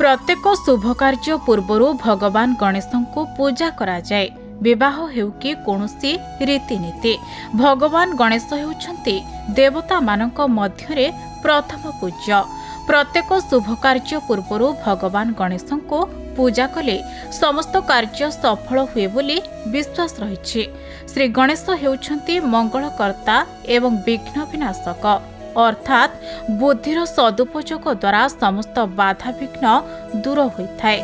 प्रत्येक शुभ कार्य पूर्वर भगवान गणेश को पूजा करा जाए। विवाह हेउ कि कौनसी रीतिनीति भगवान गणेश होउछन्ति देवता मानक मध्यरे प्रथम पूज्य। प्रत्येक शुभ कार्य पूर्वर भगवान गणेश को पूजा कले समस्त कार्य सफल हुए बोली विश्वास रही। श्री गणेश हेउछन्ति मंगलकर्ता एवं विघ्न विनाशक, अर्थात बुद्धिर सदुपयोग द्वारा समस्त बाधा विघ्न दूर होइथाय।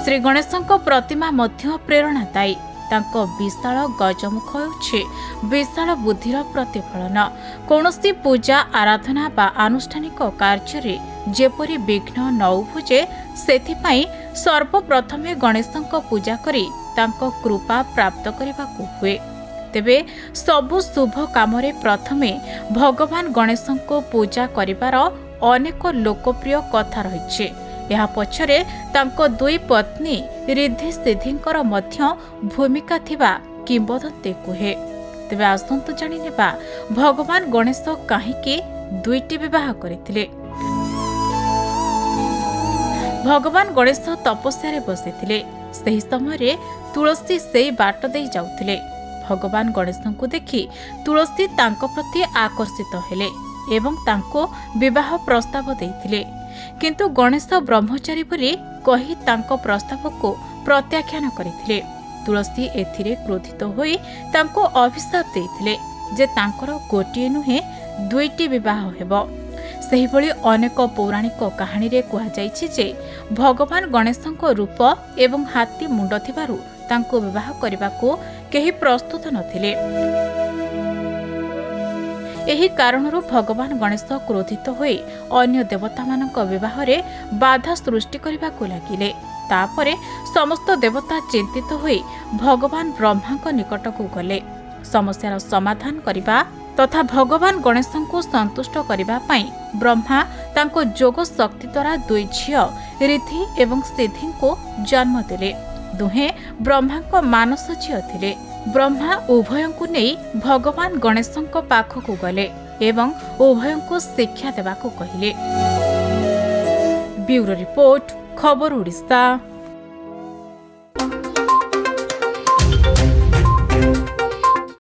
श्री गणेशଙ୍କ प्रतिमा मध्य प्रेरणादायी। तांको विशाल गजमुख होउछि विशाल बुद्धिर प्रतिफलन। कौनसी पूजा आराधना बा आनुष्ठानिक कार्य जेपरि विघ्न न उपुजे सेथिपाई सर्वप्रथमे गणेशଙ୍କ पूजा करी तांको कृपा प्राप्त करबाकू हुए। तेबे सबु शुभ कामरे प्रथमे भगवान गणेशଙ୍କୁ पूजा करिवार अनेक लोकप्रिय कथा रहिछि। यह पछरे तांको दुई पत्नी रिद्धि सिद्धिंकर मध्य भूमिका थिबा किंबदंती कुहे। तेबे आसंतु जानि नेबा भगवान गणेश काहिके दुईटी विवाह करिथिले। भगवान गणेश तपस्या रे बसिथिले। सही समय तुलसी सेई बाट देई जाउथिले। भगवान गणेश को देखि तुलसी तांको प्रति आकर्षित हेले एवं तांको विवाह प्रस्ताव देइथिले। किंतु गणेश ब्रह्मचारी बोली कही तांको प्रस्ताव को प्रत्याख्यान करथिले। तुलसी एथिरे क्रोधित होई तांको अभिशाप देइथिले जे तांकर गोटिए नुहे दुईटी विवाह हेबो। सही भली अनेक पौराणिक कहानी रे कुहा जाइछि जे भगवान गणेशଙ୍କ रूप एवं हाथी मुंड थिबारु तांको विवाह करबाको केही प्रस्तुत नथिले। एही कारणरू भगवान गणेश क्रोधित होई अन्य देवता मानक विवाह रे बाधा सृष्टि करबाको लागिले। तापरे समस्त देवता चिंतित होई भगवान ब्रह्माଙ୍କ निकटକୁ गले। समस्यार समाधान करिबा तथा भगवान गणेश को संतुष्ट करबा पई ब्रह्मा तांको जोग शक्ति द्वारा दुई झियो रिद्धि एवं सिद्धि को जन्म देले। दुहे ब्रह्माଙ୍କ मानस झियो थिले। ब्रह्मा उभयंकु नेई भगवान गणेशଙ୍କ पाखକୁ गले एवं उभयंकु शिक्षा देबाको कहिले। ब्यूरो रिपोर्ट, खबर ओडिशा।